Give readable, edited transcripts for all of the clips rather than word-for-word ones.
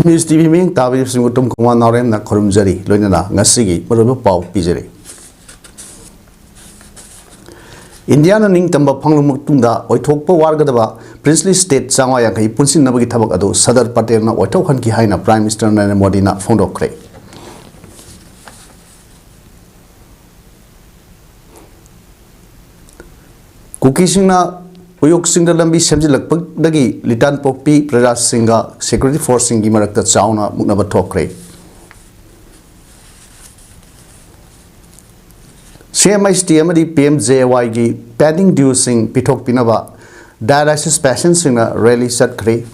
News TV Ming Tabi Singutum Kuman Norem na Kurumjari, Lunana, Nasigi, Marubu Pau Pijari. Indiana Ning Tamba Pangumutunda, Oitopa Wargadaba, Princely State Samaya, Punsin Nabagi Tabakado, Sadar Paterna, Oitokan Kihaina, Prime Minister Narendra Modi na Fondo Kre. Kukisingna Uyok Singh Lambi Semjilak Dagi, Litan Popi, Prajas Singha, Security Force Singi Marakta Chauna, Muknaba Tokre. CMISTMD PMJY Pending Due Sing Pitok Pinava, Dialysis Patients in a rally set Kre.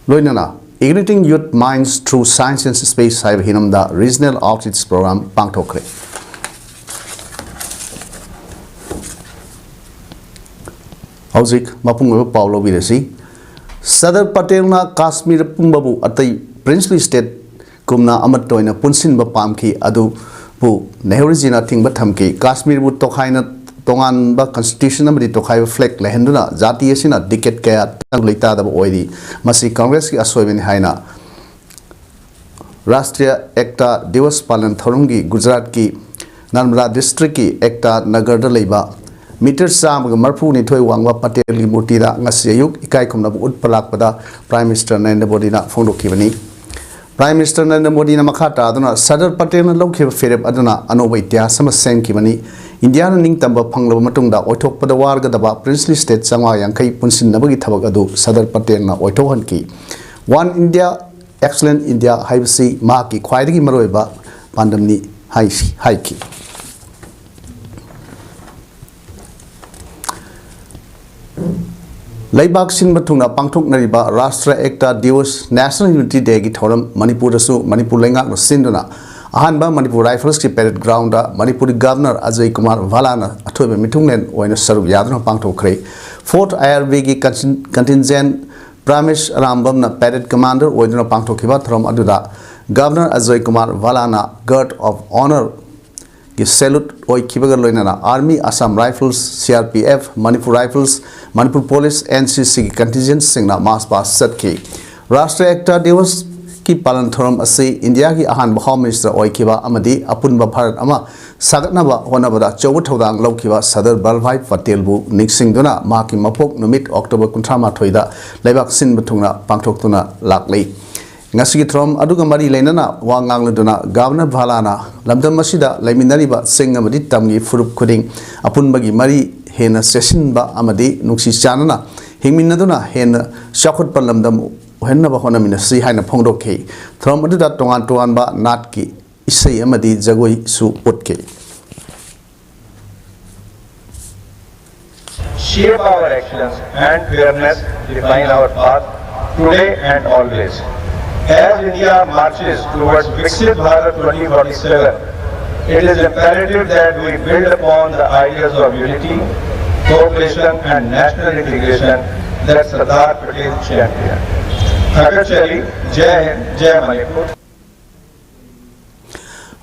Loinana. Igniting Youth Minds Through Science and Space Cyber Hinamda Regional Outreach Program Pangtokre. Hauzik Mapung Paulo Viresi Sadar Patelna Kashmir Pumbabu Atai Princely State Kumna Amatoina Punsin Bapamki Adu Bu Nehrizina Ting Batamki Kashmir Bu Tokhaina Tongan ba constitution amadi tokhai flag lehenduna jati asina decade kaya leita da oidi masi congress ki asoibin haina Rashtriya Ekta Diwas palan thorungi Gujarat ki Narmada district ki Ekta Nagar da leiba meter sam ga marfu ni thoi wangwa patel li murti da ngasi ayuk ikai khumna bu utpalak pada Prime Minister Narendra Modi na phongdo kibani Prime Minister Narendra Modi na makhata aduna Sadar Patel na lokhe fereb aduna anobai tia samasem kibani India ning tamba phanglo matungda oithok pada warga daba Princely State sangwa yankai punsin nabagi thabak adu Sadar Patel na oithohan ki One India Excellent India haibsi ma ki khwaidagi maroiba pandamni haiki Laibak sin matungna pangthok nariba Rashtriya Ekta Diwas National Unity Day gi thoram Manipur dasu Manipur lengak no sinduna Ahanba Manipur Rifles ki parade ground da Manipuri Governor Ajay Kumar Valana athoiba mitunglen oina sarup yadna pangthokre 4th IRB ki contingent Pramesh Rambam na parade commander oina pangthokhiba throm aduda Governor Ajay Kumar Valana guard of honor ki salute oi kibaga loinana Army Assam Rifles CRPF Manipur Rifles Manipur Police NCC ki contingent singna mass pass satki Rashtriya Ekta Diwas ki palan thoram ase India ki ahan Home Minister oikiba amadi apunba Bharat ama sagatnaba honabada chobu thodang laukiba Sadar Vallabhbhai Patel bu niksingduna ma ki mapok numit October 38 da leibak sin bathungna pangthoktuna laklei ngasi throm aduga mari leinana wangangluduna Governor Valana lamdam masida laiminariba sing amadi tamgi furup khuding apunbagi mari hena session ba amadi nuksi chanana hingminaduna hena shakhut palamdam Henna Bahona Minasi Hina Pongdoke, from Aduda Tongan Tuanba Natki, Isay Amadi Zagoi Su Utke. Shape our actions and fairness define our path today and always. As India marches towards Viksit Bharat 2047, it is imperative that we build upon the ideas of unity, cooperation and national integration that Sardar Patel championed. Agachari, Jai Hind, Jai Manipur.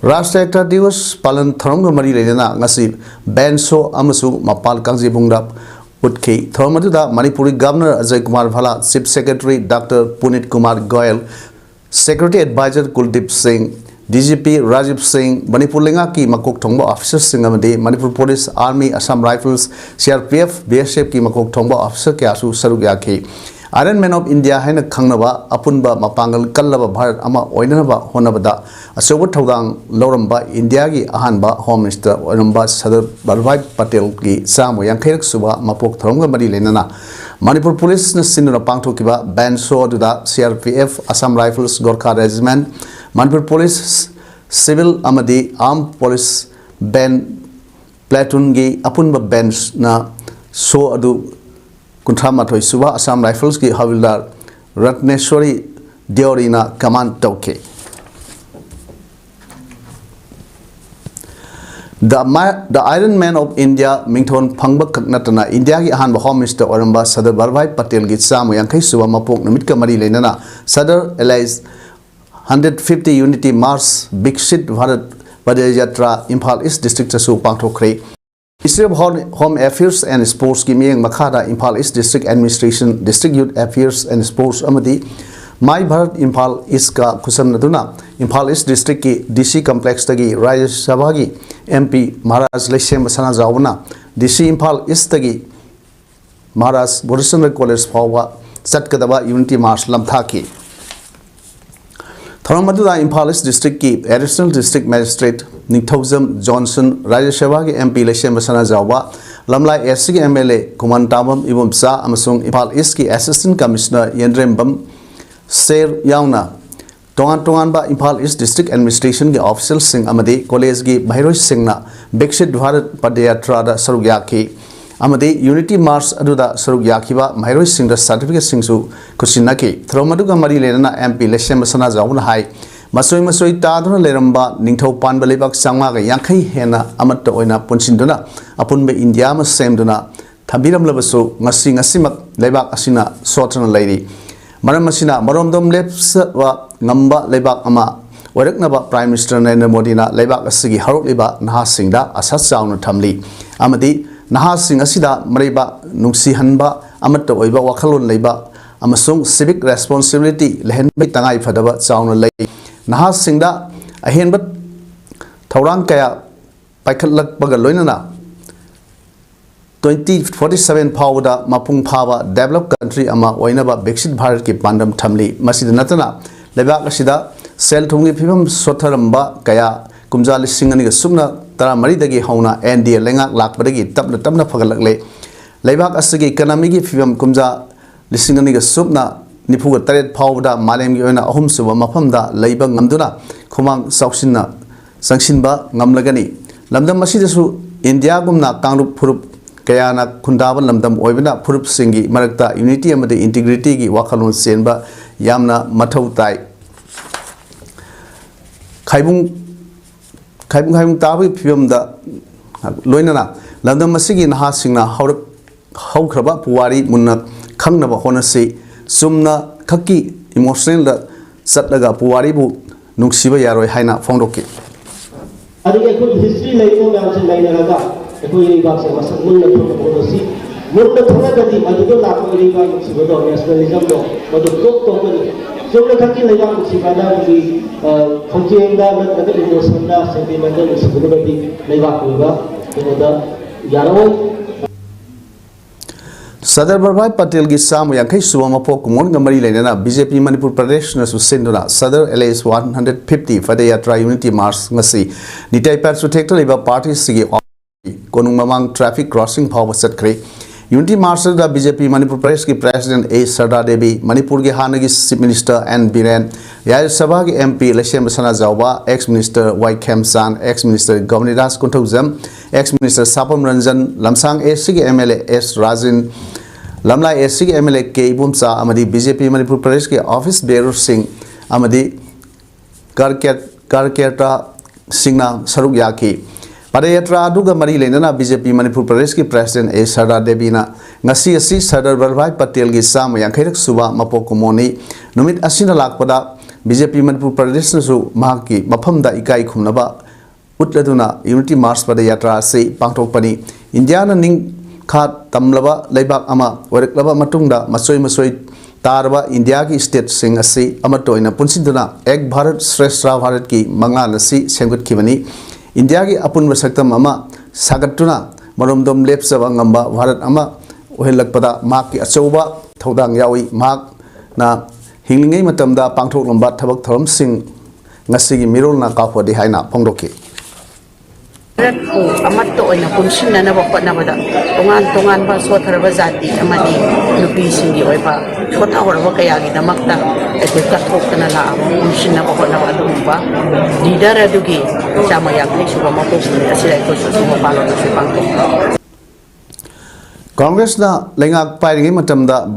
Rashtriya Ekta Diwas palan thorong mari lena ngasi benso amasu mapal kangji bungrap utke thormaduda Manipuri Governor Ajay Kumar Vala, Chief Secretary Dr. Punit Kumar Goyal, Security Advisor Kuldeep Singh, DGP Rajiv Singh, Manipur Lenga ki makok thongba officers singamade Manipur Police, Army, Assam Rifles, CRPF, BSF ki makok thongba officer ke asu saruk yakhe Iron Man of India haina khangnaba apunba mapangal kallaba Bharat ama oinaba honabada asoba thodang loramba India gi ahanba Home Minister oinamba Sadar Vallabhbhai Patel gi samo yankhairek suba mapok thorongga mari lenana Manipur Police na sinuna pangthokiba Benso duda CRPF Assam Rifles Gorkha Regiment Manipur Police Civil amadi Armed Police Ben Platoon gi apunba bench na so adu Kuntramathoi Suba Assam Rifles ki Havildar Ratneshwari Deorina command toke. The Iron Man of India Mingthon Pangba Kaknatana India ki ahan Home Minister Oramba Sadar Vallabhbhai Patel gi Samu Yankai Suba Mapok Namit Mari Lenana Sadar allies 150 Unity Mars Big Shit Bharat Padayatra Imphal East District Su Pangthokre Ministry of Home Affairs and Sports ki miyeng makhada Imphal East District Administration, District Youth Affairs and Sports amadi My Bharat Imphal East ka khusam naduna Imphal East District ki DC Complex tagi Rajya Sabha ki MP Maharaj Leshem Basana Zawna DC Imphal East tagi Maharaj Bodhisattva College Phawa Chatkadaba Unity March lamthaki Thoramaduda Imphal East District ki Additional District Magistrate Ningthojam Johnson Rajya Sabha ki MP Leshem Basana Zawba Lamlai SC ki MLA Kuman Tamam Ibum Sa amasung Imphal East ki Assistant Commissioner Yendrembam Ser Yauna Tongan ba Imphal East District Administration ki official sing amadi college ki Bhairoi Singna Bexit Bharat Padayatra da Sarugyaki amadi Unity March aduda Sarugyakiba Bhairoi Sing da certificate singsu kusinaki Thromaduga Mari Lena MP Leshem Basana Zawna hai Masoi Taduna Leramba Ningtho Pan Balibak Sangma Yankai Hena Amata Oina Punsinduna upon be India mas Samduna Tabiram Labaso Ngasing Asimak Lebak Asina Sotan Lady Maramasina Maromdom Leps wa Ngamba Lebak Ama Waraknaba Prime Minister Narendra Modi na Lebak Asigi Haruk Leba Naha Singda Asat Sound Tamli Amadi Naha Sing Asida Mariba Nungsi Hanba Amata Oiba Wakalun Leba Amasung Civic Responsibility Lehen Tangai Fadaba Sound Lay Naha Singda Ahenbat Taurang Kaya Paikalak Bagaloinana 2047 PAODA Mapung Pawa Developed Country Ama Oinaba Bexit Bharat ki Pandam Tamli Masida Natana Lebak Asida Sel Tungi Pibam Sotaramba Kaya Kumjali Singani Sumna Tara Maridagi Hauna and the Lenga Lak Badagi Tapna Tamna Pagalakle Lebak Asagi Economic Pibam Kumja Lissingani Subna Nipuga Taret PAODA Malem Yona Ahumsuba Mapamda Labor Ngamduna Kumang Sauksina Sangshinba Ngamlagani Lamdam Masidasu India Gumna Kangrup Purup Kayana Kundaban Lamdam Oibana Purup Singi Marakta Unity and the Integrity ki Wakalun Senba Yamna Matautai Kaibung Tabi Pimda Loinana Lamdam Masigi Naha Singna Haukraba Puari Munna Kangnaba Honasi Sumna Kaki Emotional Satlaga Puaribu Nuksiba Yaroi Haina Fondoki. I think a good history like no mountain like Naraga. If box of us, Munda Policy, Munda Tonagadi, Madula, Sibodo, nationalism, but the top company. So the Kaki Layam, Sibana, the Konjenda, the Indosanda, Sentimental, Sibodi, Lavakuva, the Yaro. Sadar Barbhai Patel ki Samu Yankai Suamapo Kumon Gamari Lena BJP Manipur Pradesh na Sinduna Sadar LA's 150 Fadayatra Unity March Ngasi Nitai Pat Protector Labor Party Sigi Konung Mamang Traffic Crossing Power Satkri Unity March da BJP Manipur Pradesh ki President A Sarda Devi Manipur ki Hanagi Chief Minister N Biren Rajya Sabha ki MP Leshem Basana Zawba Ex Minister Y Kem San Ex Minister Govnidas Kunthojam Ex Minister Sapam Ranjan Lamsang SC ki MLA S Rajin Lamlai SC ki MLA K Ibumsa amadi BJP Manipur Pradesh ki Office Bearer Singh amadi Karketa Singna Saruk Yaki Padayatra aduga mari lenana BJP Manipur Pradesh ki President A Sarda Devi na ngasi asi Sardar Vallabhbhai Patel gi sam yankairak suba mapokumoni numit asina lakpada BJP Manipur Pradesh na su mahaki maphamda ikai khumnaba utladuna Unity March Padayatra se pangthokpani India na ning khat tamlaba leibak ama wariklaba matungda masoi tarba India ki state sing asi amatoina punsinduna Ek Bharat Shrestha Bharat ki manga nasi semgut khibani India ki apun basaktam ama sagatuna maromdom lepsaba ngamba Bharat ama ohelakpada mak ki achauba thodang yawi mak na hinglingai matamda pangthok lamba thabak thorom sing ngasi gi mirol na kapodi haina phongdoki Amato oina punsin na bakot tongan ba sotaraba jati amadi nupi singi oiba chota horba kaya gi damakta ete kathok na la punsin na bakot na adumba leader adugi chama yakai suba mapos ni asira ko so palo na sipangko Congress na lengak pairingi matamda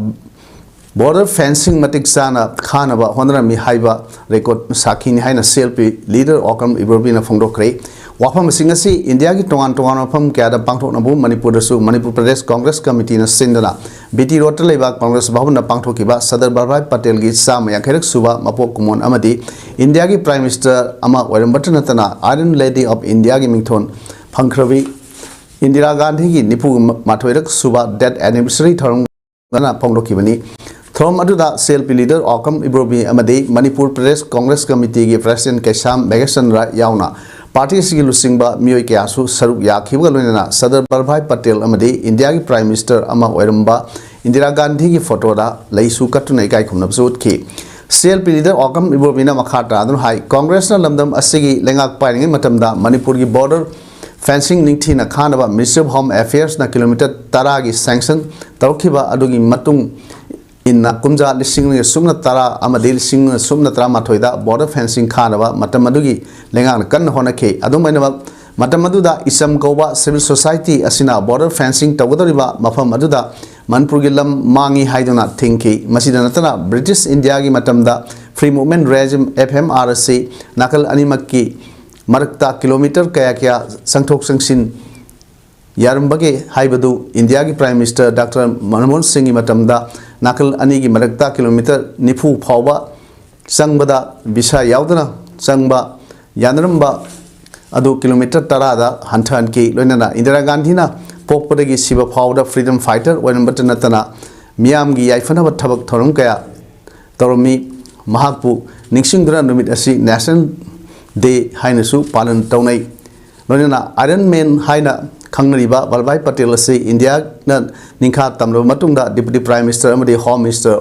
border fencing matik sana khanaba honra mi haiba record sakhi ni haina selfie leader okam ibrobina phongdokre Wafam Singasi, India ki tongan from Kada Pangtok Nabu, Manipur Pradesh Congress Committee na Sindana, BT Rotaleva Congress Bahuna Pangtokiba, Sadar Barbhai Patel gi Sam Yankerek Suba, Mapok Kumon Amadi, India ki Prime Minister Ama Warambatanatana, Iron Lady of India ki Mington, Pankravi, Indira Gandhi ki nipu mathoirak suba death anniversary thorom gana pongdokibani thorom aduda CLP leader Okam Ibrobi amadi Manipur Pradesh Congress Committee ki President Kesam Megasan Ra yauna party sigi lusingba mioi kyasu saruk yakhiba loinana Sardar Vallabhbhai Patel amadi India ki Prime Minister ama oiramba Indira Gandhi ki photo da leisu katuna ikai khumnabsu utki CLP leader Okam Ibrobi na makhata adun hai Congress na lamdam asigi lengak pairing matamda Manipur ki border fencing ningthi na khanaba Ministry of Home Affairs na kilometer tara gi sanction tawkhiba adugi matung inna kumja lising sumna tara amadi lising sumna tara mathoida border fencing khanaba matam adugi lengang kan honake adumaina matam aduda isam goba civil society asina border fencing tawdoriba mafam aduda Manipur gi lam mangi haiduna thinki masida natana British India gi matamda free movement regime FMRC nakal animakki Marakta kilometer kaya kaya sangthok sangsin yarambage haibadu India ki Prime Minister Dr. Manmohan Singh matamda nakal ani ki marakta kilometer nifu phawba sangbada bisa yaudana sangba yanramba adu kilometer tarada hanthan ki loinana Indira Gandhi na pokpadagi siba phawda freedom fighter wenambata natana miyam gi yaifana thabak thorum kaya toromi mahakpu ningsingdra numit asi national Day Hainasu Palan Taunai Lonina Iron Man Haina Kangnariba Vallabhbhai Patel si India na Ningkha Tamlo Matungda Deputy Prime Minister Amadi Home Minister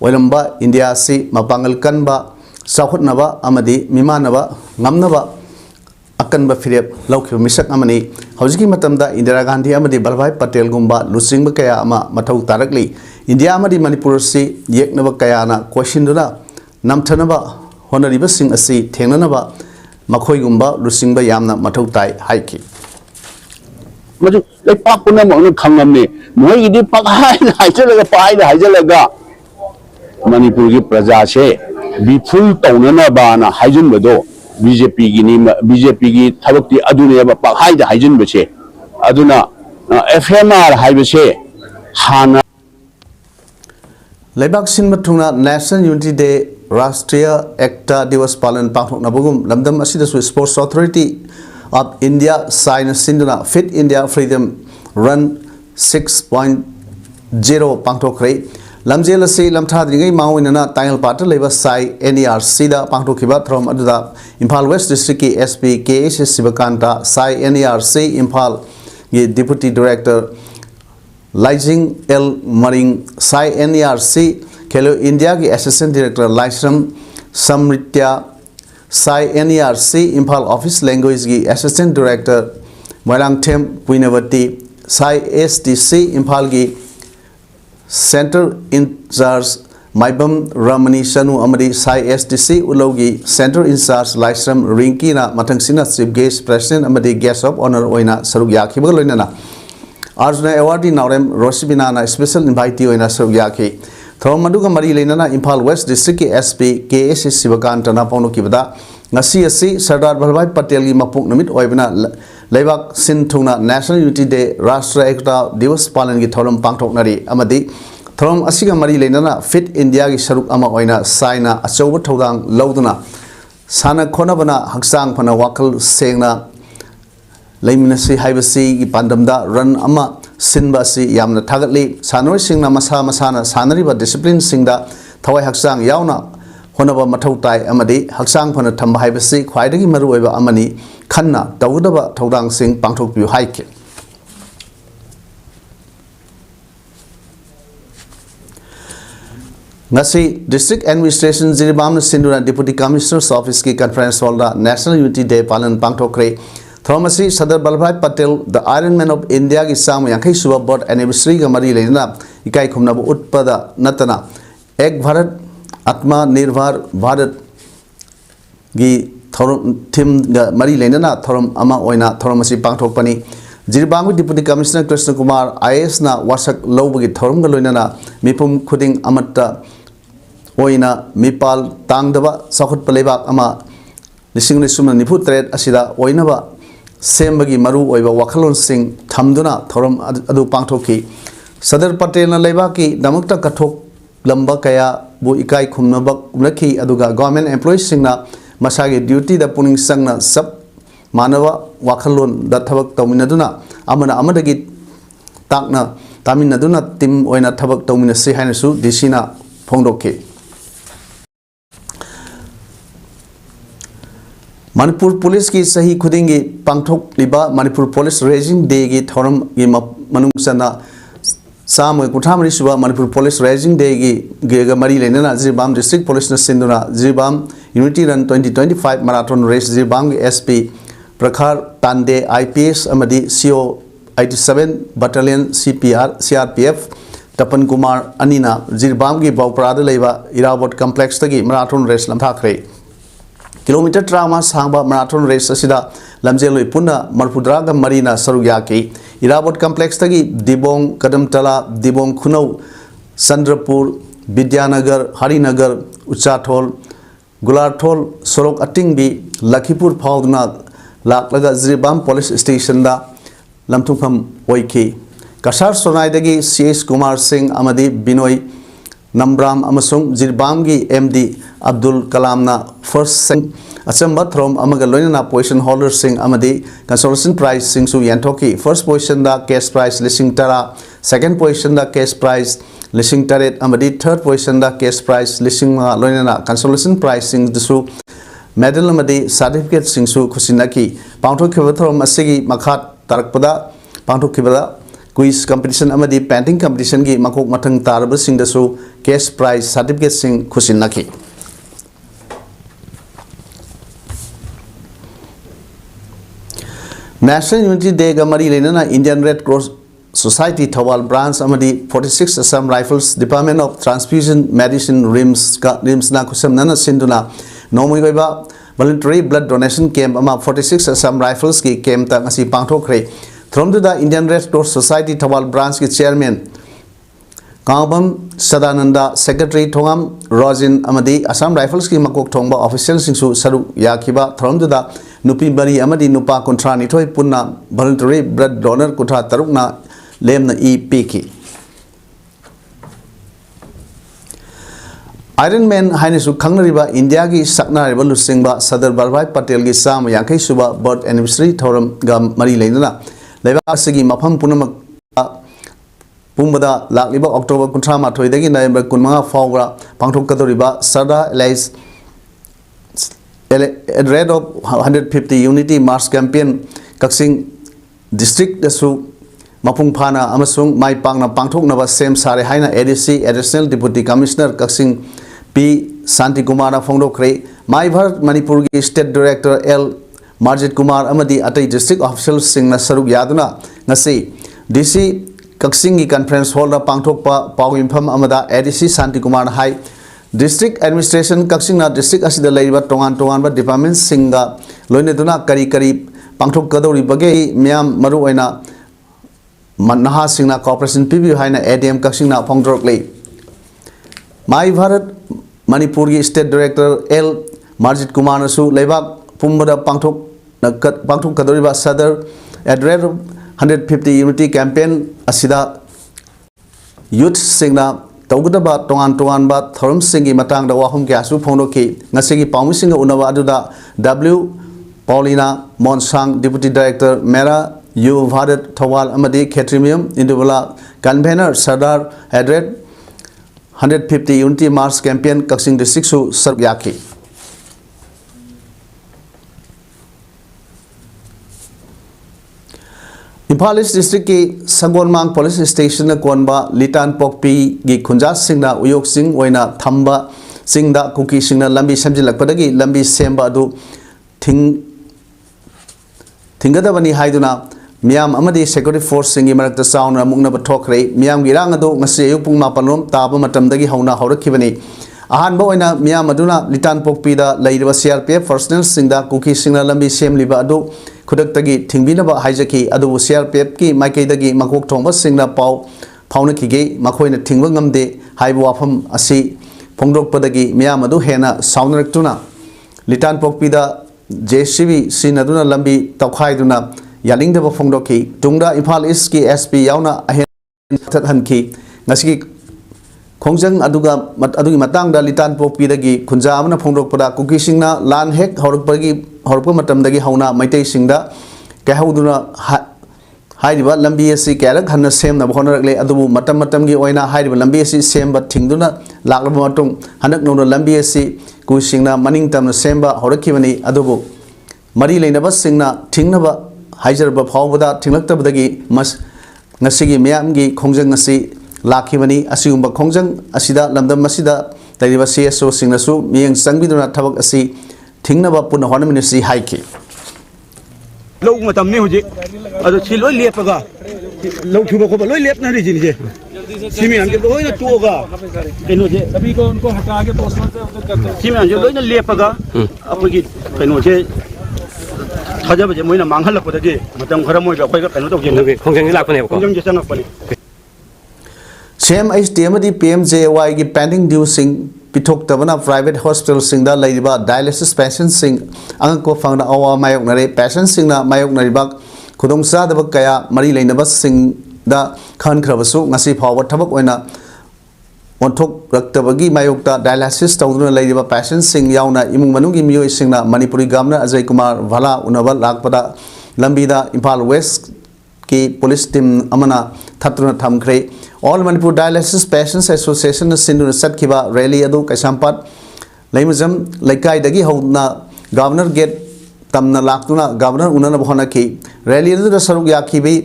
Wailamba India si Mapangal Kanba Sakhutnaba Amadi Mimanaba Ngamnaba Akanba Philip Laukhi Misak Amani Hojiki Matamda Indira Gandhi Amadi Vallabhbhai Patel Gumba Lusingba Kaya Ama Mathau Tarakli India Amadi Manipur si Yeknaba Kayana Kwashinduna Namthanaba Honoriba Sing asi Thengnanaba Makhoi gumba lusingba yamna mathau tai haiki maju lai pak puna mo no khangamni moi idi pak hai haijalaga pai da haijalaga Manipur gi praja se biful taunana bana haijun bado BJP gi ni BJP gi thabakti adune ba pak hai da haijun bache aduna FMR haibase hana Lebak sin mathungna National Unity Day Rashtriya Ekta Diwas Palan Panghok Nabugum Lamdam Asida Sports Authority of India Science Sinduna Fit India Freedom Run 6.0 Panghok Rei Lamjel si Lamthadringai Mawinana Tangal Pata Leva Sai NERC da Panghokiba from Aduda Impal West District SP KS Sibakanta Sai NERC Impal Deputy Director Lizing L Maring Sai NERC Kelo India ki Assistant Director Laisram Samritya Sai NERC Impal Office Language ki Assistant Director Moirang Them Puinavati Sai SDC Impal ki Center in charge Maibam Ramani Sanu Amadi Sai SDC Ulogi Center in charge Laisram Rinki na Matangsina Chief Guest President Amadi Guest of Honor Oina Saruk Yakhiba Loinana Arjuna Awardee Naurem Rosibina na Special Invitee Oina Saruk Yakhi Thorom Maduga Mari Lenana Impal West District SP KS Sibakanta na Pauno Kibada Ngasi asi Sardar Vallabhbhai Patel gi mapuk namit oibna Lebak sin thungna National Unity Day Rashtriya Ekta Diwas Palan gi thorom pangthoknari amadi thorom asiga mari lenana Fit India gi saruk ama oina saina achauba thodang lauduna sana khonabana haksang phana wakal sengna Laiminasi haibasi gi pandamda run ama sinba si yamna thagatli sanoi singna masa masana sanariba discipline singda thawai haksang yauna honaba mathau tai amadi haksang phana thamba haibasi khwaidagi maru oiba amani khanna tawdaba thodang sing pangthok piu haike ngasi district administration Jiribam Sinduna Deputy Commissioner's Office ki conference hall da National Unity Day palan pangthokre Thomasi Sardar Vallabhbhai Patel, the Iron Man of India ki Sam Yankai Suba Board anniversary ga mari lena ikai khumna bu utpada natana Ek Bharat Atma Nirbhar Bharat gi thorom thim ga mari lena thorom ama oina thoromasi pangthok pani Jiribam Deputy Commissioner Krishna Kumar IAS na wasak lobu gi thorom ga loina mipum khuding amatta oina mipal tangdaba sakhut palebak ama lising lisumna nifu tred asida oina ba Sembagi Maru oiba wakalon sing thamduna thorom adu pangthoki Sardar Patel na leibaki damakta kathok lamba kaya bu ikai khumnabak umlaki aduga government employees singna masagi duty da puning sangna sab manawa wakalon da thabak tawminaduna amana amadagi takna taminaduna tim oina thabak tawmina se hainasu disina phongdoke Manipur Police ki sahi khudingi pangthok liba Manipur Police Raising Day gi thoram gi manungsana Samoi Kuthamari Suba Manipur Police Raising Day gi mari lenana Jirbam District Police na sinduna Jirbam Unity Run 2025 Marathon Race Jirbam gi SP Prakhar Tande IPS amadi CO 87 Battalion CRPF Tapan Kumar Anina Jirbam gi Bauprada leiba Irabot Complex tagi Marathon Race lamthakre Kilometer trama sangba marathon race asida lamjeloi punna marpudraga marina sarugyaki Irabot complex tagi Dibong Kadamtala Dibong Khunau Sandrapur Vidyanagar Harinagar Uchathol Gularthol Sorok Atingbi Lakhipur Phaudna Laklaga Jirbam Police Station da lamthungpham oiki Kasar Sonai dagi CS Kumar Singh amadi Binoy Nambram amasung Jirbam gi MD Abdul Kalam na first sing Achamba throm amaga loinana position holder sing amadi consolation prize sing su yantoki first position da cash prize lising tara second position da cash prize lising taret amadi third position da cash prize lising ma loinana consolation prize sing dusu medal amadi certificate sing su khusinaki pangthok khiba throm asigi makhat tarakpada pangthok khibada quiz competition amadi painting competition gi makok mathang tarba sing dasu cash prize certificate sing khusinaki National Unity Day ga mari lenana Indian Red Cross Society Thawal branch amadi 46 Assam Rifles Department of Transfusion Medicine RIMS na kusam nana sinduna nomoi goiba voluntary blood donation camp ama 46 Assam Rifles ki camp ta ngasi pangthokre thromduda Indian Red Cross Society Thawal branch ki chairman Kangabam Sadananda Secretary Thongam Rojin amadi Assam Rifles ki makok thongba official singsu saru yakiba thromduda Nupi bari amadi nupa kontra nithoi punna voluntary blood donor kutha tarukna lemna piki Iron Man hainisu khangnariba India gi saknariba lusingba Sadar Vallabhbhai Patel gi sam yankai suba birth anniversary thoram ga mari leinana leiba asigi mafam punamak pumbada lakliba October kuntra mathoi dagi November kunmanga fawra pangthokadoriba Sada Allies at rate of 150 Unity March campaign Kaksing District dasu Mapung Phana amasung Mai Pangna Pangthoknaba Sem Sare haina ADC Additional Deputy Commissioner Kaksing P Santi Kumar Phongdokre Mai Bharat Manipur gi State Director L Marjit Kumar amadi atai district officials sing na saruk yaduna ngasi DC Kaksing gi conference hall da pangthokpa pawimpham amada ADC Santi Kumar hai District Administration Kaksing na district asida leiba tongan ba department singa loineduna kari pangthok kadori bage miam maru oina manha singna cooperation PB haina ADM Kaksing na phongdrok lei Mai Bharat Manipur gi State Director L Marjit Kumar su leiba pumbada pangthok kadori ba sadar at rate of 150 Unity campaign asida youth singna Taugadaba tongan ba thorum singi matang da wahum kyasu phongdoki ngasigi pawmi singa unaba aduda W Paulina Monsang Deputy Director Mera U Bharat Thawal amadi Khetrimium Indubala Convener Sardar Adred 150 Unity March Campaign Kaksing District su Sargyaki Impal East District ki Sangonmang Police Station na konba Litan Pokpi gi Khunja singna uyok sing oina thamba singda kuki singna lambi samjilakpadagi lambi semba adu thingadabani haiduna miam amadi security force singi marakta sauna mungna bathokre miam gi rang adu ngasi ayuk pung 8 taba matamdagi hauna haurakibani ahanba oina miam aduna Litan Pokpi da leiba CRPF personnel singda kuki singna lambi semliba adu Kudak tagi tingbinaba haijaki adu CRPF ki maikai dagi makok thongba singna pauna kige makhoina thingba ngamde haibu wafam asi phongdokpadagi miyam adu hena saunaraktuna Litan Pokpi da JCB sinaduna lambi tawkhaiduna yalingdaba phongdoki tungda Impal East ki SP yauna ahen hanki ngasi Khongjang adugi matangda Litan Pokpi dagi khunja amana phongdokpada kuki singna lan hek horukpa matamdagi hauna maitai singda kahauduna हाइरिबा लंबी असि कैरक हन same न होनरकले अदुबु मतम मतम की ओइना हाइरिबा लंबी असि same थिंगदुना लाकलबा मतुंग हनक नोनो लंबी असि कुसिंगना मनिंग तमना सेमबा होरखिबनी अदुबु मरी लेनबा सिंगना थिंगनबा हाइजरबा फावबदा थिंगलक्तबदगी मस ngasiगी miyamgi khongjang asi lakhibani asigumba khongjang asida lamdam masida tariba CSO singnasu miyang sangbiduna thabak asi thingnaba punna honamini si haiki lâu mà tầm này hồi giờ chỉ lối liệp cả lâu chụp có lối liệp này gì gì chỉ mình cái lối nó chua cả cái nó gì सभी को उनको हटा के poster से उधर करते हैं chỉ mình cái lối nó liệp cả अब cái nó gì thay cho bây giờ mới là mang hết lực vào đây mà trong khởi mới gặp cái nó đâu gì nữa không chẳng nghĩ là con này không giống như sao nó phải CMHDMD PMJY की pending due सिंह पिथोक तबना private hospital Singh दा लेरिबा dialysis patient Singh अंग को फंगना अवा मायोक नरे patient Singh ना मायोक नरिबा खुदोंग सादब कया मरी लेनबा सिंह दा खान खरबसु ngasi फाव थबक ओइना onthok raktabagi mayokta dialysis tawduna leiriba patient sing yauna imung manungi miyoi singna Manipuri Governor Ajay Kumar Vala unaba lakpada lambida Impal West ki police team amana thatruna thamkhre All Manipur Dialysis Patients Association sinduna satkiba rally adu Kaisampat leimajam laikai dagi howna Governor Gate tamna laktuna Governor unana bhona ki rally adu da saruk yakhibi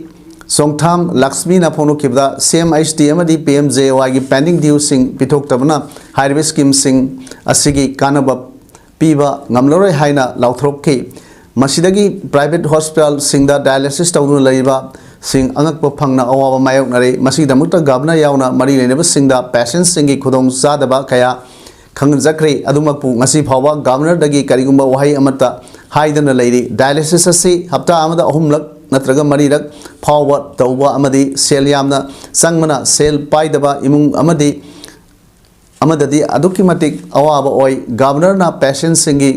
Songtham Lakshmi na phono kibda CMHDMD PMJY की pending due सिंह पिथोक तबना highway scheme सिंह असिगी कानबा पीबा ngamloroi haina lauthrob ki masidagi private hospital Singh दा dialysis tawnu leiba Singh angakpa phangna awaba mayok nare masigi damukta governor yauna mari leneba Singh दा patient सिंह की khudong sadaba kaya khangjakre adumakpu ngasi phawa governor dagi karigumba wahai amata haidana leiri dialysis asi hapta amada ahumlak नत्रगा मरीरक फाव तौबा अमदी cell यामना संगमना cell पाइदबा इमुंग अमदी अमददी अदुकी मतिक अवाब ओय governor ना patient सिंगी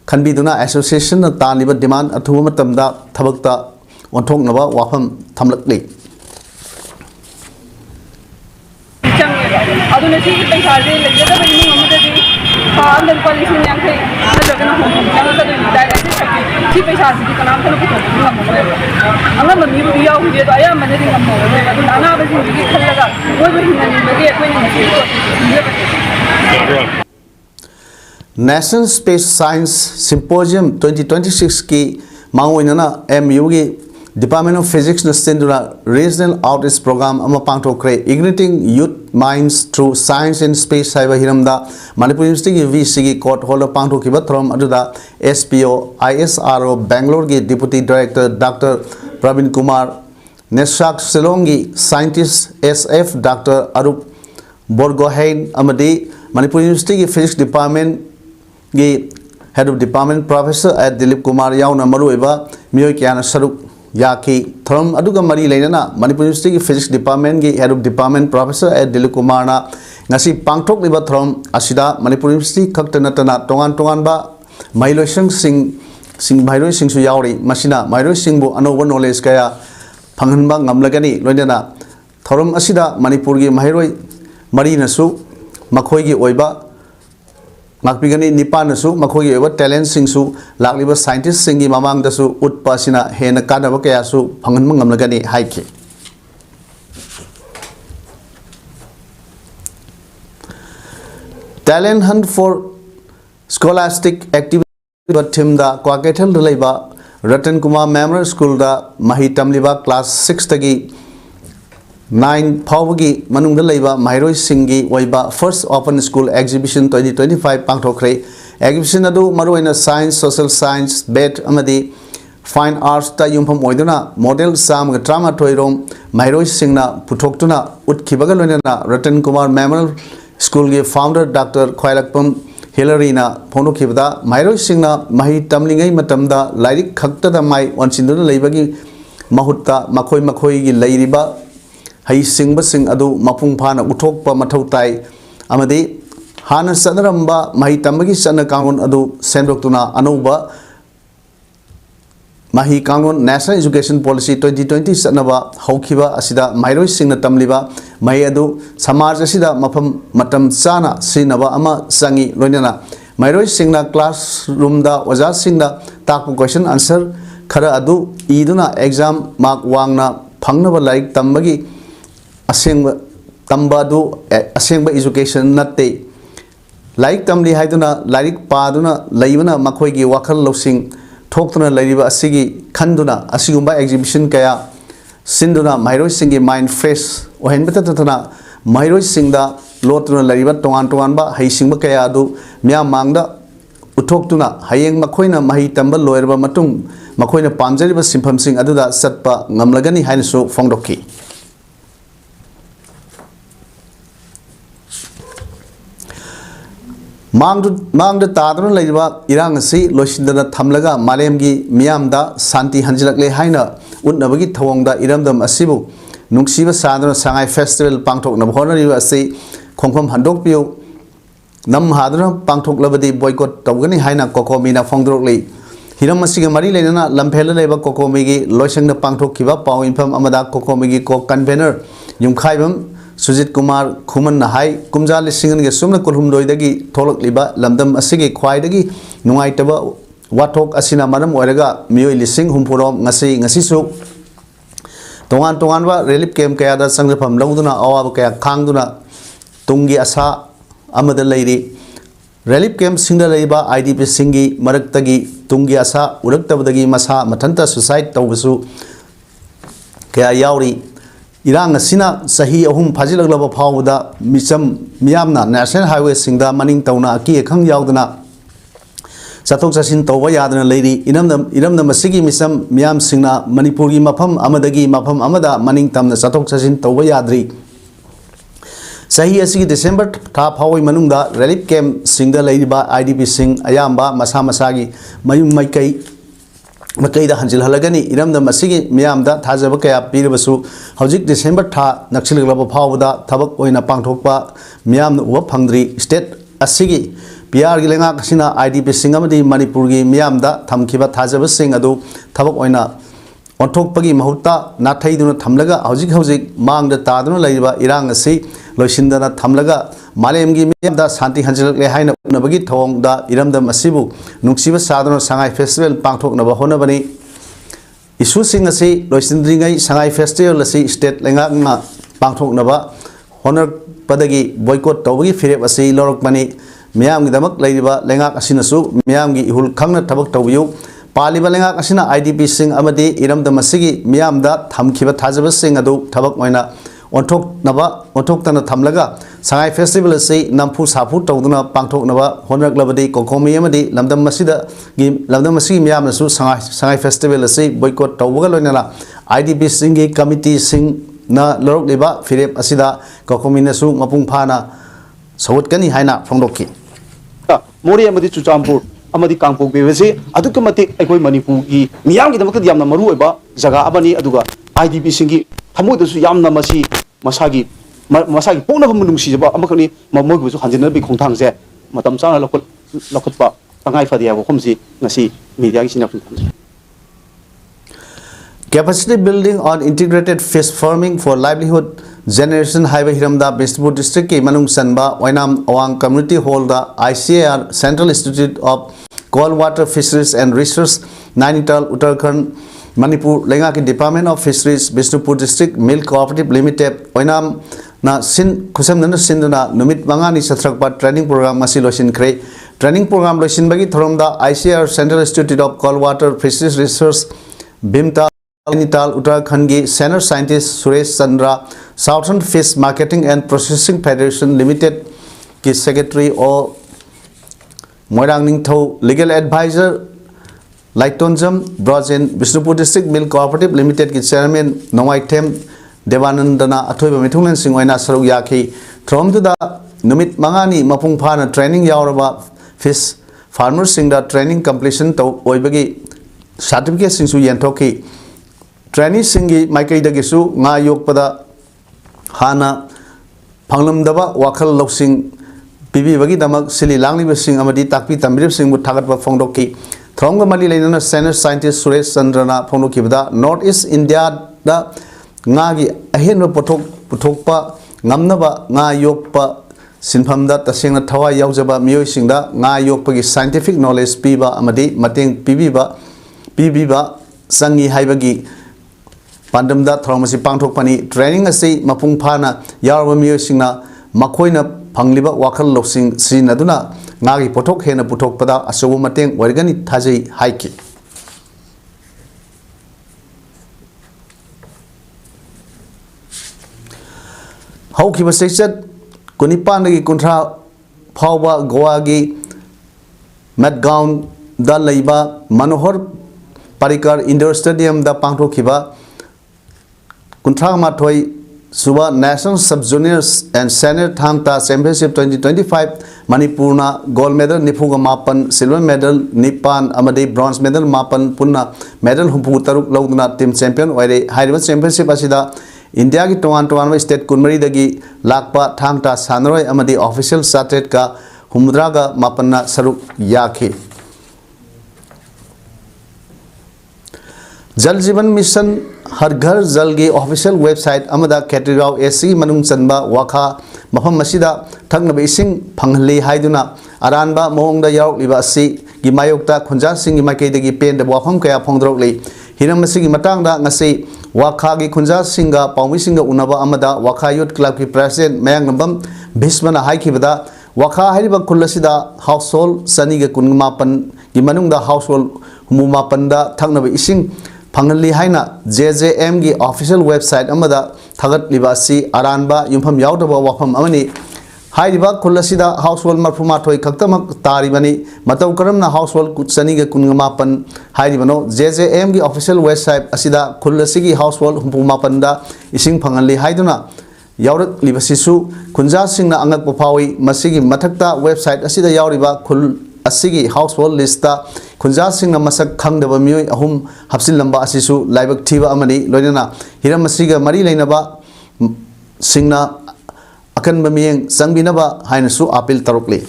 खनबीदुना association ना तानिबा demand अथुब मतमदा थबकता ओंथोकनबा वाफम थमलकली अदुना सी पैसाजे लेगदा बनी अमददी फांदन policy यांखे नजरना होता direct सी पैसाजे की कनाम तनो अंगा मम्मी भी याव हुए तो आया मने दिन हम हो अना बस की खलगा वो भी हिंगनी लगे कोई नहीं National Space Science Symposium 2026 की मांगोइना MU की Department of Physics na senduna regional outreach program ama pangthokre igniting youth minds through science and space haiba hiramda Manipur University ki VC ki court hall pangthokiba throm aduda SPO ISRO Bangalore ki Deputy Director Dr. Pravin Kumar Neshak Silongi Scientist SF Dr. Arup Borgohain amadi Manipur University ki Physics Department ki Head of Department Professor at Dilip Kumar yauna maruiba miyoi kyana saruk Yaki Throm Aduga Mari Lena Manipur University की Physics Department की Head of Department Professor at Dilip Kumar na ngasi pangthok liba throm asida Manipur University khakta natana tongan tongan ba mailoi sing mailoi sing su yauri masina mailoi sing bu anoba knowledge kaya phanghan ba ngamlagani loinana throm asida Manipur की mailoi mari nasu makhoi की oiba ngakpigani nipansu makhoi ewa talent singsu lakliba scientist singi mamang dasu utpasina hena kadaba kaya su phangan mangamlagani haiki talent hunt for scholastic activity team da kwakethel leiba Ratan Kumar Memorial School da mahi tamliba class 6 tagi 9 Pawagi Manungda Laiba Mairoi Singi Waiba First Open School Exhibition 2025 Pangthokre Exhibition adu maruina Science Social Science Bet amadi Fine Arts ta yumpham oiduna model sam ga drama toirom Mairoi Singna puthoktuna utkhibaga loina Ratan Kumar Memorial School ge founder Dr. Khwailakpam Hillary na phono khibada Mairoi Singna mahi tamlingai matamda lairik khakta da mai wansinduna leibagi mahutta makhoi gi leiriba hai singba sing adu mapung phana uthokpa mathau tai amadi hana sanaramba mahi tambagi sana kangon adu sendoktuna anuba mahi kangon National Education Policy 2020 sanaba haukiba asida mairoi singna tamliba mai adu samaj asida mafam matam chana sinaba ama sangi loinana mairoi singna classroom da oja singna takpu question answer खरा अदु इदुना exam mark वांगना फंगनबा like तंबगी असेंग तंबादु असेंग education नते लाइक तमली हाइदुना लाइक पादुना लैबना मखोइगी वाखल लौसिंग थोक्तुना लैरिबा असिगी खंदुना असिगुंबा एग्जिबिशन कया सिंदुना माइरोइ सिंगी माइंड फ्रेश ओहेनबता ततना माइरोइ सिंगदा लोतुना लैरिबा तोंगान तोंगानबा हैसिंगबा कया अदु म्याम मांगदा उथोक्तुना हयेंग मखोइना मही तंबा लोयरबा मतुंग मखोइना पामजरिबा सिंफमसिंग अदुदा सत्पा ngamlagani hainasu phongdokki मांग तादन लेबा इरांग से लोसिंदना थमलगा मालेमगी मियामदा शांति हंजिलकले हाइना उन्नबगी थवंगदा इरमदम असिबु नुंगसिबा सादन सांगाई फेस्टिवल पांगथोकनब होनरिबा असे खोंफम हंदोकपियो नम हादन पांगथोकलबदी बॉयकॉट तौगनी हाइना कोकोमीना फोंगदरोकले हिरम असिगा मरी लेना लंफेल लेबा कोकोमीगी लोइसंगना पांगथोकखिबा पाउ इनफम अमदा कोकोमीगी को कन्वेनर युमखाइबम सुजित कुमार खुमन हाई कुमजा लिसिंगन के सुमन कुलहुमदोइदगी थोलकलिबा लमदम असिगे ख्वाइदगी नुंगाइतबा वाथोक असिना मरम ओइरगा मियोइ लिसिंग हुमपुरोम ngasi तोंगान तोंगानबा रिलीफ कैम्प कयादा संगफम लौदुना अवाब कया खांगदुना तुंगी आशा अमद Larry relief camp सिंगदा लैबा IDP सिंगी मरक्तगी Tungi आशा उरक्तबदगी मसा मथंता सुसाइड तौबसु कया यावरी इरांग असिना सही अहुम फाजिलगलब फावदा मिचम मियामना नेशनल हाईवे सिंगदा मनिंग तौना अकी एखंग यावदना चथोक चसिन तौबा यादना लैरी इरमदम मसिगी मिचम मियाम सिंगना मणिपुर मफम अमदगी मफम अमदा मनिंग तमना चथोक चसिन तौबा याद्री सही असिगी डिसेंबर था फावई मनुंगदा रिलीफ कैम्प सिंगदा लैरिबा आईडीपी सिंग अयाम्बा मसा मसागी मयुम मैकई मकईदा हंजिल हलगनी इरमदम असिगी मियामदा थाजब कया पीरबसु हौजिक डिसेंबर था नक्सिलगलब फावदा थबक ओइना पांगथोकपा मियामना उब फंगद्री स्टेट असिगी पीआर गी लेंगा कसिना आईडीपी सिंग अमदी मणिपुर गी मियामदा थमखिबा थाजब सिंग अदु थबक ओइना ओंथोकपगी महुत्ता नाथैदुना थमलगा हौजिक मांगदा तादुना लैबा इरांग असि लोइसिंदना थमलगा मालेमगी मियामदा शांति हंजिलकले हाइना उनबगी थवंगदा इरमदम असिबु नुंगसिबा सादुना सांगाई फेस्टिवल पांगथोकनबा होनबनी इशू सिंग असि लोइसिंद्रिंगै सांगाई फेस्टिवल असि स्टेट लेंगांगना पांगथोकनबा होनर पदगी बॉयकॉट तौबगी फिरेप असि लौरकमनी मियामगीदमक लैरिबा लेंगाक असिनसु मियामगी इहुल खंगना थबक तौबियु पालिबा लेंगाक असिना आईडीपी सिंग अमदी इरमदम असिगी मियामदा थमखिबा थाजब सिंग अदु थबक ओइना ओंथोकतना थमलगा सांगाई फेस्टिवल से नमफू साफू तौदुना पांगथोकनबा होनरक्लबदी कोकोमी अमदी लमदम मसिगी मियामनसु सांगाई फेस्टिवल से बॉयकॉट तौबगा लोइनला आईडीपी सिंगी कमिटी सिंग ना लौरकलिबा फिरेप असिदा कोकोमीनसु मपुंग फाना सौगतकनी हाइना फोंदोकी मोरे अमदी चुचामपुर अमदी कांगपोक बेबसे अदुक मतिक अखोय मणिपुर की मियाम की दमक यामना मरु ओइबा जगह अबनी अदुगा आईडीपी सिंगी थमोदसु यामना मसी मसागी पोनब नुंगसिजबा अमखनी ममोगबसु हंजिनबी खोंथांगसे मतम चांग लखतपा तंगाई फदिया वखमसी ngasi मीडिया की सिनाफुन Capacity building on integrated fish farming for livelihood generation haiba hiramda Bishnupur district ki manung sanba Oinam Awang Community Hall da ICAR Central Institute of Cold Water Fisheries and Research Nainital Uttarakhand Manipur lenga ki Department of Fisheries Bishnupur district Milk Cooperative Limited Oinam na sin khusam nana sinduna numit mangani satrakpa training program masi losin kre training program losin bagi thoromda ICAR Central Institute of Cold Water Fisheries Research Bimta Nainital Uttarakhand की senior scientist Suresh Chandra Southern Fish Marketing and Processing Federation Limited की secretary और मोइरांग निंगथौ legal advisor Laitonjam Brojen Bishnupur district milk cooperative limited की chairman Nongaithem देवानंदना अथोइबा मिथुंगलन सिंह ओइना सरुक याखी थ्रोमदुदा नुमित मंगानी मपुंग फाना ट्रेनिंग यावरबा फिश फार्मर सिंगदा ट्रेनिंग कंप्लीशन तौ ओइबगी सर्टिफिकेट सिंसु येंथोकी ट्रेनिंग सिंगी माइकईदगिसु nga yokpada hana phanglamdaba wakhal loksing pibibagi damak sili langliba sing amadi takpi tambirib sing bu thagatba phongdoki thongga mali leinana senior scientist Suresh Chandrana phongdokibada North East India da nga gi ahenba puthokpa ngamnaba nga yokpa sinphamda tasengna thawai yaujaba miyoi singda nga yokpagi scientific knowledge piba amadi mateng pibiba sangi haibagi pandamda thormasi pangthokpani training asi mapung phana yarwa miyosingna makoina phangliba wakhal loksing sinaduna ngagi pothok hena puthokpada asobu mateng wargani thajai haiki haukiba sechat kunipandagi kunthra phawba goagi madgaon da leiba manohar parikar indoor stadium da pangthokhiba kunthra mathoi suba national sub juniors and senior thamta championship 2025 manipurna gold medal nifuga mapan silver medal nipan amade bronze medal mapan punna medal humpu taruk lawduna team champion oire haiba championship asida india ki towan state kunmari dagi lakpa thamta sanroi amade official chartered ka humdraga mapanna saruk yakhi जल जीवन mission हर घर जल की official website अमदा category AC मनुंग चनबा वाखा मफम मसिदा थंगनबा इसिंग फंगली हाइदुना अरानबा मोंगदा यावलिबा असि gi mayokta khunja singi maikeidagi pen da wafam kaya phongdrokli hiram masigi matangda ngasi wakha gi khunja singa paumi singa unaba amada wakha youth club ki president mayang nambam bhismana haikibada wakha hariba kullasida household saniga kunmapan gi manungda household humumapanda thangnaba ising फंगली हाइना JJM की official website अमदा थगत लिबासी अरानबा युमफम यावदबा वफम अमनी हाइरिबा खुल्लसिदा household मरफुमा थोय खक्तमक तारिबनी मतौ करमना household कुचनी के कुनगमापन हाइरिबनो JJM की official website असिदा खुल्लसिगी household हुपुमापनदा इसिंग फंगली हाइदुना यावरक लिबसिसु खुंजा सिंगना अंगक पफावी मसिगी मथक्ता website असिदा यावरिबा खुल असिगी household लिस्टा खुंजा सिंग मसक खंगदब मियोय अहुम हप्सिल लंबा असिसु लाइबक थीबा अमनी लोइना Hiram असिगा मरी लेनबा सिंगना अकन बमियंग संगबिनबा हाइनसु appeal तरुकली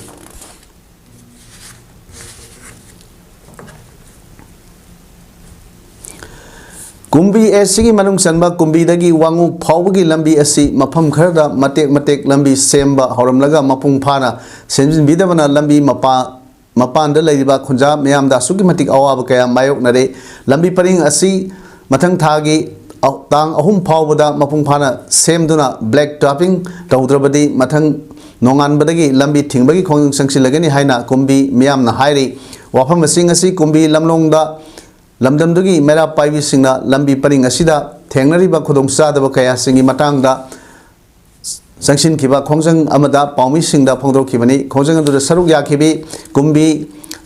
Kunbi एसिगी मनुंग चनबा कुंबीदगी वांगु फावबगी लंबी असि मफम खरदा मतेक मतेक लंबी सेमबा हौरमलगा मपुंग फाना सेंजिन बिदबना लंबी मपान लेरिबा खुंजा मयामदा सुगी मतिक अवाब कया मायोकनरे लंबी परिंग असि मथंग थागी तांग अहुम फावबदा मपुंग फाना सेमदुना ब्लैक टॉपिंग तौद्रबदी मथंग नोंगानबदगी लंबी थिंगबगी खोंग संगसिलगनी हाइना कुंबी मयामना हाइरी वाफम सिंग असि कुंबी लमलोंगदा लमदमदगी मेरा पाइबी सिंगना लंबी परिंग असिदा थेंगनरिबा खुदोंग चादब कया सिंगी मतांगदा संगसिन खिबा खोंजंग अमदा पाउमी सिंगदा फोंदोखिबनी खोंजंग अदुदा सरुक याखिबी कुंबी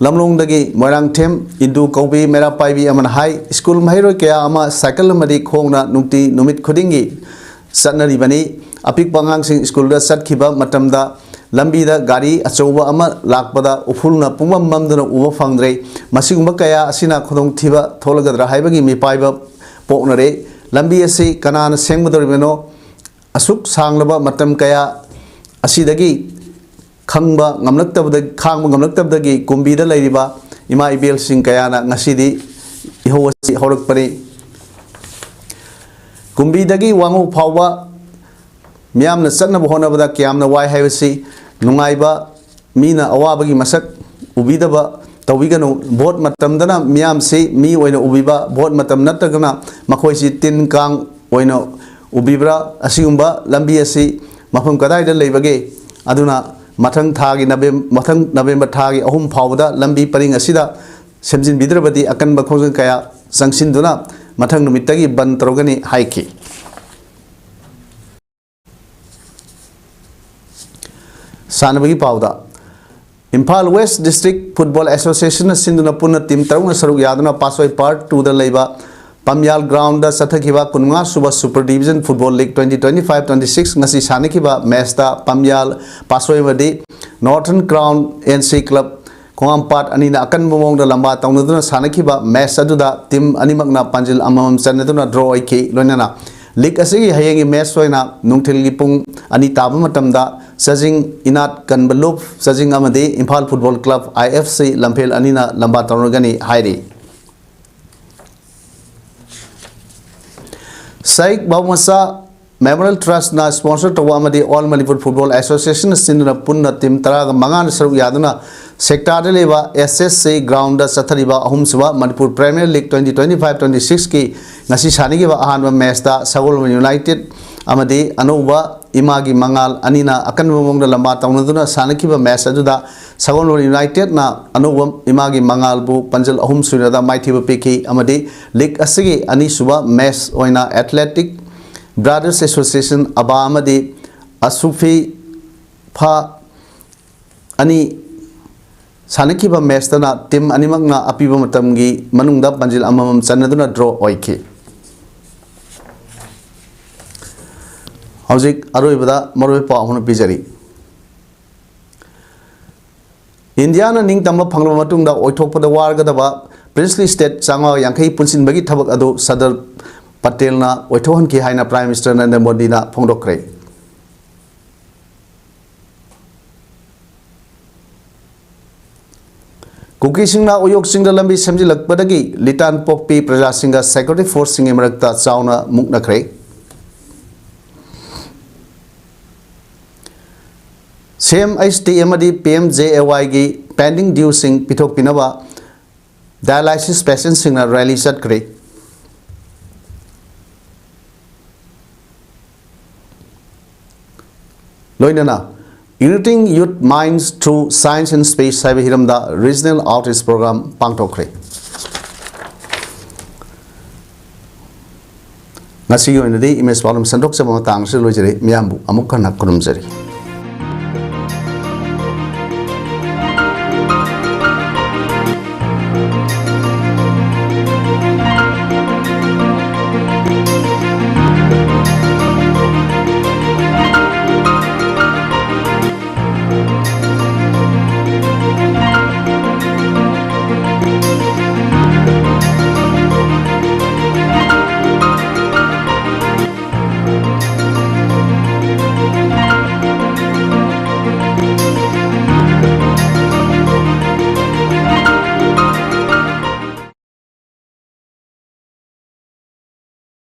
लमलोंगदगी मोरांगथेम इंदु कौबी मेरा पाइबी अमन हाई स्कूल महिरो कया अमा साइकल मदी खोंगना नुक्ति नुमित खुदिंगी सत्नरिबनी अपिक पंगांगसिंग स्कूलदा सटखिबा मतमदा लंबीदा गाड़ी अचौबा अमा लाकपदा उफुलना पुंगम ममदना उबा फंगद्रे मसिगुंबा कया असिना खुदोंग थिबा थोलगदरा हाइबगी मिपाइबा पोकनरे लंबी असि कनाना सेंगबदरिबनो असुक सांगलबा मतम कया असिदगी खंगबा ngamlaktabdagi kumbida leiriba ima ibel sing kayana ngasidi ihowasi horakpani kumbidagi wangu phawba miyamna chaknaba honabada kyamna wai haibasi nungaiba mina awabagi masak ubidaba tawiganu vote matamdana miyam se mi oina ubiba vote matam nattagana makhoi si tin kang oina ubibra asigumba lambi asi mafam kadai da leibage aduna मथंग थागी November थागी अहुम फावदा लंबी purring असिदा सेमजिन बिद्रबदी अकन बखोजन कया संगसिनदुना मथंग नुमित्तगी बन तरोगनी हाइकी सानबगी पावदा Imphal west district football association सिंधुना पुनः टीम तरुण सरुक यादना पासवाई पार्ट 2 दा लेबा पमयाल ग्राउंड दा सथखिबा कुनगा सुबा super division football league 2025-26 ngasi सानखिबा मैच दा पमयाल पासवाईवदी northern crown NC club Khongampat अनिना अकन मोंग दा लंबा तौनदुना सानखिबा मैच अदुदा टीम अनिमकना पांजिल अममम चनदुना ड्रॉ ओइखि लोनना लीग असigi hayengi मैच सोइना नुंगथिलगी पुंग अनि ताबा मतमदा सजिंग इनाट कनबलुप सजिंग अमदे इम्फाल फुटबॉल क्लब IFC लंफेल अनिना लंबा तौनगनी हाइरी Saik Bawmasa Memorial Trust na sponsor to Wamadi All Manipur Football Association Sinna Punna Tim Taraga Mangan Saru Yaduna sector लेवा SSC ग्राउंड चथरीबा अहुमसुबा मणिपुर प्रीमियर लीग 2025-26 की ngasi सानिगिबा अहानबा मैचदा सगोल यूनाइटेड अमदी अनोबा इमागी मंगाल अनीना अकनबा मोंगदा लंबा तौनदुना सानकिबा मैच अदुदा सगोल यूनाइटेड ना अनोबा इमागी मंगाल बु पंजल अहुम सुनदा माइथिबा पिकी अमदी लीग असगी अनीसुबा मैच ओइना एथलेटिक ब्रदर्स एसोसिएशन अबा अमदी असुफी फा अनि सानकिबा मैचना टीम अनिमकना अपीबा मतमगी मनुंगदा पंजिल अममम चन्नदुना ड्रॉ ओइखि हौजिक अरोइबदा मरोइ पाहुन पिजरी इंडिया ना निंग तंबा फंगलबा मतुंगदा ओइथोकपदा वारगदबा प्रिंसली स्टेट चांगा यांखै पुनसिनबगी थबक अदु सदर पटेल ना ओइथोहन की हाइना प्राइम मिनिस्टर नरेंद्र मोदी ना फोंदोक्रे कुकी सिंगना उयोग सिंगदा लंबी समजिलकपदगी लिटान पोकपी प्रजा सिंगा सिक्योरिटी फोर्स सिंगे मरकता चावना मुकनखरे सेम HTMD PMJAY की पेंडिंग ड्यू सिंग पिथोक पिनबा डायलिसिस पेशेंट सिंगना रैली चटखरे लोइनना Uniting Youth Minds Through Science and Space Cyber Hiramda Regional Outreach Program Pangtokre. Ngasi yo inadi image problem sandok sa mga tang sa lojere miyambu amuk kanak kunumjari.